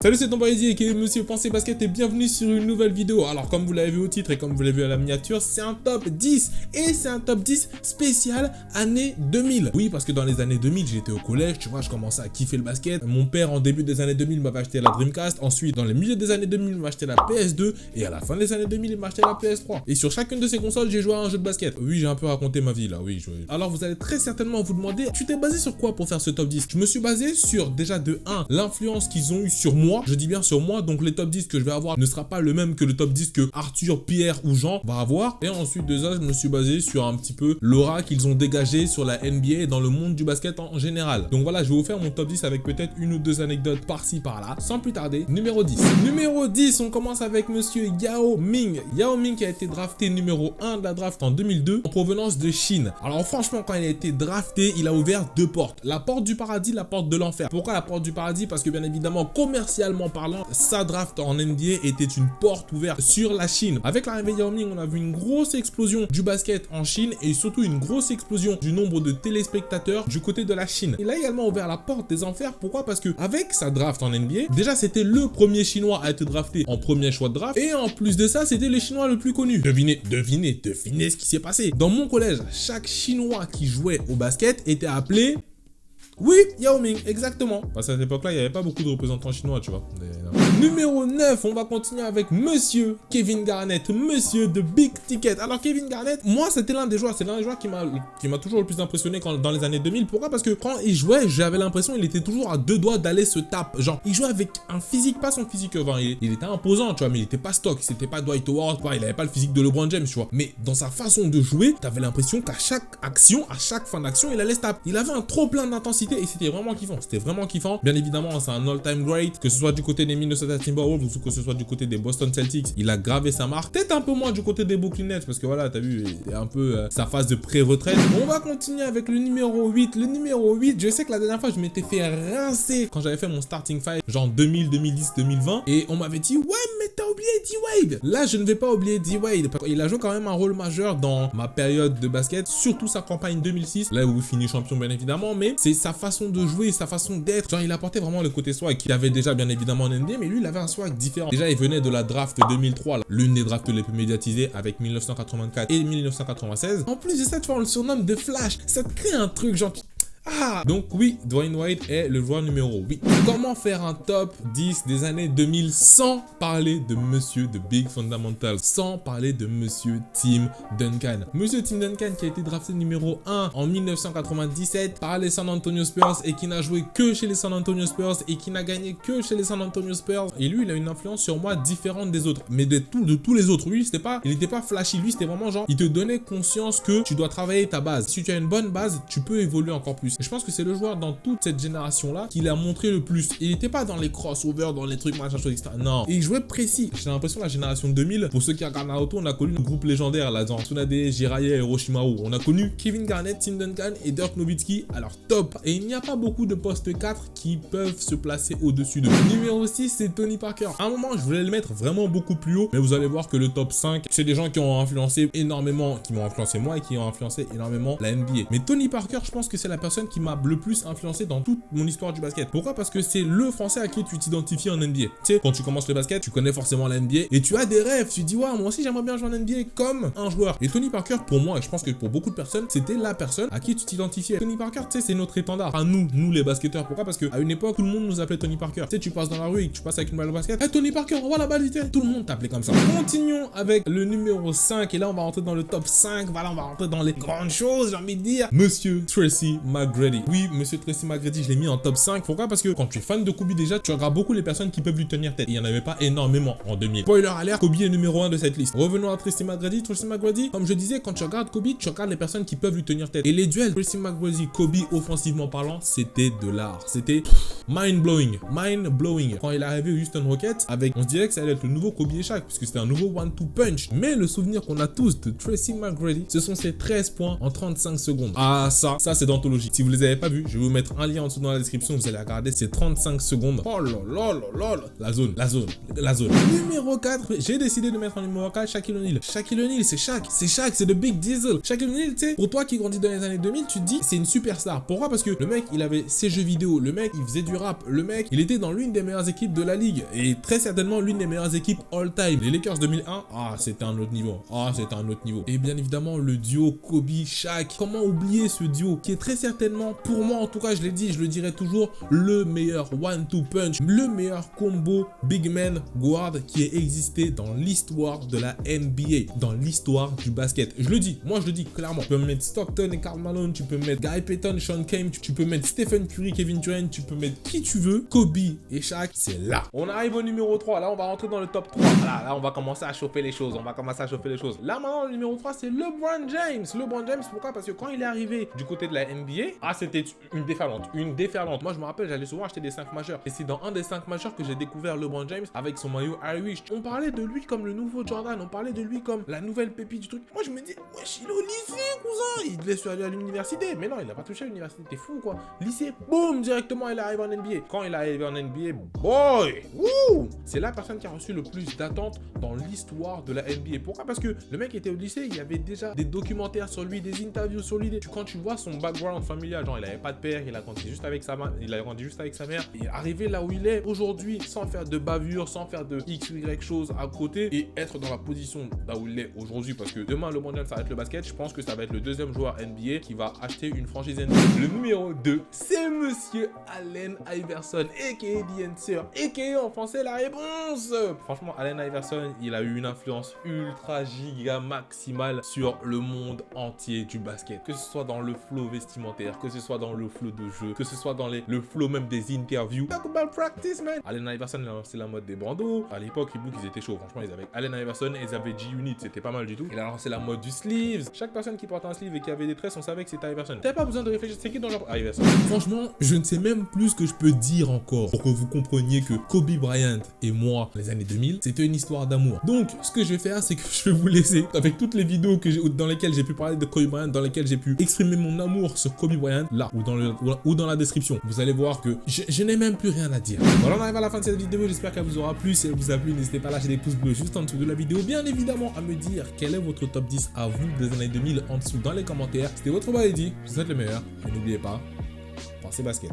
Salut, c'est ton Easy et Monsieur Pensée Basket et bienvenue sur une nouvelle vidéo. Alors comme vous l'avez vu au titre et comme vous l'avez vu à la miniature, c'est un top 10 et c'est un top 10 spécial année 2000. Oui, parce que dans les années 2000, j'étais au collège, tu vois, je commençais à kiffer le basket. Mon père en début des années 2000 m'avait acheté la Dreamcast, ensuite dans les milieux des années 2000, il m'a acheté la PS2 et à la fin des années 2000, il m'a acheté la PS3. Et sur chacune de ces consoles, j'ai joué à un jeu de basket. Oui, j'ai un peu raconté ma vie là, oui. Alors vous allez très certainement vous demander, tu t'es basé sur quoi pour faire ce top 10? Je me suis basé sur déjà de 1, l'influence qu'ils ont eu sur moi, je dis bien sur moi, donc les top 10 que je vais avoir ne sera pas le même que le top 10 que Arthur, Pierre ou Jean va avoir. Et ensuite de ça, je me suis basé sur un petit peu l'aura qu'ils ont dégagé sur la NBA et dans le monde du basket en général. Donc voilà, je vais vous faire mon top 10 avec peut-être une ou deux anecdotes par-ci par-là. Sans plus tarder, numéro 10. Numéro 10, on commence avec monsieur Yao Ming. Yao Ming qui a été drafté numéro 1 de la draft en 2002 en provenance de Chine. Alors franchement, quand il a été drafté, il a ouvert deux portes. La porte du paradis, la porte de l'enfer. Pourquoi la porte du paradis? Parce que bien évidemment, commercialement parlant, sa draft en NBA était une porte ouverte sur la Chine. Avec l'arrivée de Yao Ming, on a vu une grosse explosion du basket en Chine et surtout une grosse explosion du nombre de téléspectateurs du côté de la Chine. Il a également ouvert la porte des enfers. Pourquoi? Parce que avec sa draft en NBA, déjà c'était le premier Chinois à être drafté en premier choix de draft et en plus de ça, c'était le Chinois le plus connu. Devinez ce qui s'est passé. Dans mon collège, chaque Chinois qui jouait au basket était appelé... Oui, Yao Ming, exactement. Parce qu'à cette époque-là, il n'y avait pas beaucoup de représentants chinois, tu vois. Numéro 9, on va continuer avec monsieur Kevin Garnett, monsieur de Big Ticket. Alors Kevin Garnett, moi c'était l'un des joueurs qui m'a toujours le plus impressionné dans les années 2000. Pourquoi? Parce que quand il jouait, j'avais l'impression qu'il était toujours à deux doigts d'aller se taper. Genre, il jouait avec un physique, pas son physique, enfin, il était imposant, tu vois, mais il était pas stock, c'était pas Dwight Howard, il avait pas le physique de LeBron James, tu vois. Mais dans sa façon de jouer, t'avais l'impression qu'à chaque action, à chaque fin d'action, il allait se taper. Il avait un trop plein d'intensité et c'était vraiment kiffant. Bien évidemment, c'est un all-time great, que ce soit du côté des Minnesota Timberwolves ou que ce soit du côté des Boston Celtics, il a gravé sa marque. Peut-être un peu moins du côté des Brooklyn Nets parce que voilà, t'as vu, il est un peu sa phase de pré-retraite. On va continuer avec le numéro 8. Le numéro 8, je sais que la dernière fois, je m'étais fait rincer quand j'avais fait mon starting five, genre 2000, 2010, 2020. Et on m'avait dit, ouais, mais t'as oublié D-Wade. Là, je ne vais pas oublier D-Wade. Il a joué quand même un rôle majeur dans ma période de basket, surtout sa campagne 2006, là où il finit champion, bien évidemment. Mais c'est sa façon de jouer, sa façon d'être. Genre, il apportait vraiment le côté swag qu'il avait déjà, bien évidemment, en NBA, mais lui, il avait un swag différent. Déjà, il venait de la draft 2003, l'une des drafts les plus médiatisées avec 1984 et 1996. En plus de ça, tu vois, on le surnomme The Flash. Ça te crée un truc, genre... Ah, donc oui, Dwayne Wade est le joueur numéro 8. Comment faire un top 10 des années 2000 sans parler de monsieur de Big Fundamental, sans parler de monsieur Tim Duncan. Monsieur Tim Duncan qui a été drafté numéro 1 en 1997 par les San Antonio Spurs et qui n'a joué que chez les San Antonio Spurs et qui n'a gagné que chez les San Antonio Spurs. Et lui, il a une influence sur moi différente des autres. Mais de tous les autres, lui, il n'était pas flashy. Lui, c'était vraiment genre, il te donnait conscience que tu dois travailler ta base. Si tu as une bonne base, tu peux évoluer encore plus. Je pense que c'est le joueur dans toute cette génération-là qui l'a montré le plus. Il n'était pas dans les crossovers, dans les trucs, machin, chose, etc. Non. Et il jouait précis. J'ai l'impression, la génération 2000, pour ceux qui regardent Naruto, on a connu le groupe légendaire, là, dans Tsunade, Jiraiya et Orochimaru. On a connu Kevin Garnett, Tim Duncan et Dirk Nowitzki. Alors, top. Et il n'y a pas beaucoup de postes 4 qui peuvent se placer au-dessus de. Numéro 6, c'est Tony Parker. À un moment, je voulais le mettre vraiment beaucoup plus haut, mais vous allez voir que le top 5, c'est des gens qui ont influencé énormément, qui m'ont influencé moi et qui ont influencé énormément la NBA. Mais Tony Parker, je pense que c'est la personne qui m'a le plus influencé dans toute mon histoire du basket. Pourquoi? Parce que c'est le Français à qui tu t'identifies en NBA. Tu sais, quand tu commences le basket, tu connais forcément la NBA et tu as des rêves. Tu dis, ouais, moi aussi j'aimerais bien jouer en NBA comme un joueur. Et Tony Parker, pour moi, et je pense que pour beaucoup de personnes, c'était la personne à qui tu t'identifiais. Tony Parker, tu sais, c'est notre étendard. À nous les basketteurs. Pourquoi? Parce qu'à une époque, tout le monde nous appelait Tony Parker. Tu sais, tu passes dans la rue et tu passes avec une balle de basket. Hey, Tony Parker, on voit la balle, tout le monde t'appelait comme ça. Continuons avec le numéro 5 et là, on va rentrer dans le top 5. Voilà, on va rentrer dans les grandes choses, j'ai envie de dire. Monsieur Tracy McGrady. Oui, monsieur Tracy McGrady, je l'ai mis en top 5. Pourquoi? Parce que quand tu es fan de Kobe déjà, tu regardes beaucoup les personnes qui peuvent lui tenir tête. Il n'y en avait pas énormément en 2000. Spoiler alert, Kobe est numéro 1 de cette liste. Revenons à Tracy McGrady. Tracy McGrady, comme je disais, quand tu regardes Kobe, tu regardes les personnes qui peuvent lui tenir tête. Et les duels Tracy McGrady, Kobe, offensivement parlant, c'était de l'art. C'était mind-blowing. Quand il est arrivé au Houston Rockets, on se dirait que ça allait être le nouveau Kobe et Shaq, puisque c'était un nouveau one-two punch. Mais le souvenir qu'on a tous de Tracy McGrady, ce sont ses 13 points en 35 secondes. Ah, ça c'est d'anthologie. Si vous vous avez pas vu, je vais vous mettre un lien en dessous dans la description, vous allez regarder, c'est 35 secondes. Oh là là là là là. La zone. Numéro 4, j'ai décidé de mettre en numéro 4 Shaquille O'Neal. Shaquille O'Neal, c'est le Big Diesel. Shaquille O'Neal, tu sais, pour toi qui grandis dans les années 2000, tu te dis, c'est une superstar. Pourquoi? Parce que le mec, il avait ses jeux vidéo, le mec, il faisait du rap, le mec, il était dans l'une des meilleures équipes de la ligue et très certainement l'une des meilleures équipes all time. Les Lakers 2001, c'était un autre niveau. Et bien évidemment, le duo Kobe-Shaq. Comment oublier ce duo qui est très certainement, pour moi en tout cas, je l'ai dit, je le dirai toujours, le meilleur one-two punch, le meilleur combo big man guard qui ait existé dans l'histoire de la NBA, dans l'histoire du basket. Je le dis, moi je le dis clairement. Tu peux mettre Stockton et Karl Malone, tu peux mettre Gary Payton, Sean Kemp, tu peux mettre Stephen Curry, Kevin Durant, tu peux mettre qui tu veux. Kobe et Shaq, c'est là. On arrive au numéro 3. Là, on va rentrer dans le top 3. Voilà, là, on va commencer à chauffer les choses. Là, maintenant, le numéro 3, c'est LeBron James. LeBron James, pourquoi? Parce que quand il est arrivé du côté de la NBA, c'était une déferlante. Moi, je me rappelle, j'allais souvent acheter des 5 majeurs. Et c'est dans un des 5 majeurs que j'ai découvert LeBron James avec son maillot Irish. On parlait de lui comme le nouveau Jordan. On parlait de lui comme la nouvelle pépite du truc. Moi, je me dis, wesh, il est au lycée, cousin. Il devait aller à l'université. Mais non, il n'a pas touché à l'université. T'es fou, quoi. Lycée, boum, directement, il arrive en NBA. Quand il est arrivé en NBA, boy, wouh, c'est la personne qui a reçu le plus d'attentes dans l'histoire de la NBA. Pourquoi? Parce que le mec était au lycée, il y avait déjà des documentaires sur lui, des interviews sur lui. Quand tu vois son background familial, genre il avait pas de père, il a grandi juste avec sa mère, et arrivé là où il est aujourd'hui sans faire de bavure, sans faire de x ou y chose à côté et être dans la position là où il est aujourd'hui, parce que demain le mondial ça va être le basket, je pense que ça va être le deuxième joueur NBA qui va acheter une franchise NBA. Le numéro 2, c'est monsieur Allen Iverson, a.k.a. The Answer, a.k.a. en français la réponse. Franchement, Allen Iverson, il a eu une influence ultra giga maximale sur le monde entier du basket. Que ce soit dans le flow vestimentaire, que ce soit dans le flow de jeu, que ce soit dans le flow même des interviews. Talk about practice, man. Allen Iverson, c'est la mode des bandeaux. À l'époque, ils étaient chauds. Franchement, ils avaient Allen Iverson et ils avaient G-Unit. C'était pas mal du tout. Il a lancé la mode du sleeves. Chaque personne qui porte un sleeve et qui avait des tresses, on savait que c'était Iverson. T'avais pas besoin de réfléchir. C'est qui dans leur Iverson? Franchement, je ne sais même plus ce que je peux dire encore pour que vous compreniez que Kobe Bryant et moi, les années 2000, c'était une histoire d'amour. Donc, ce que je vais faire, c'est que je vais vous laisser avec toutes les vidéos dans lesquelles j'ai pu parler de Kobe Bryant, dans lesquelles j'ai pu exprimer mon amour sur Kobe Bryant, là, ou dans la description. Vous allez voir que je n'ai même plus rien à dire. Voilà, on arrive à la fin de cette vidéo. J'espère qu'elle vous aura plu. Si elle vous a plu, n'hésitez pas à lâcher des pouces bleus juste en dessous de la vidéo. Bien évidemment, à me dire quel est votre top 10 à vous des années 2000 en dessous dans les commentaires. C'était votre boy Eddie. Je vous souhaite le meilleur. Et n'oubliez pas, pensez basket.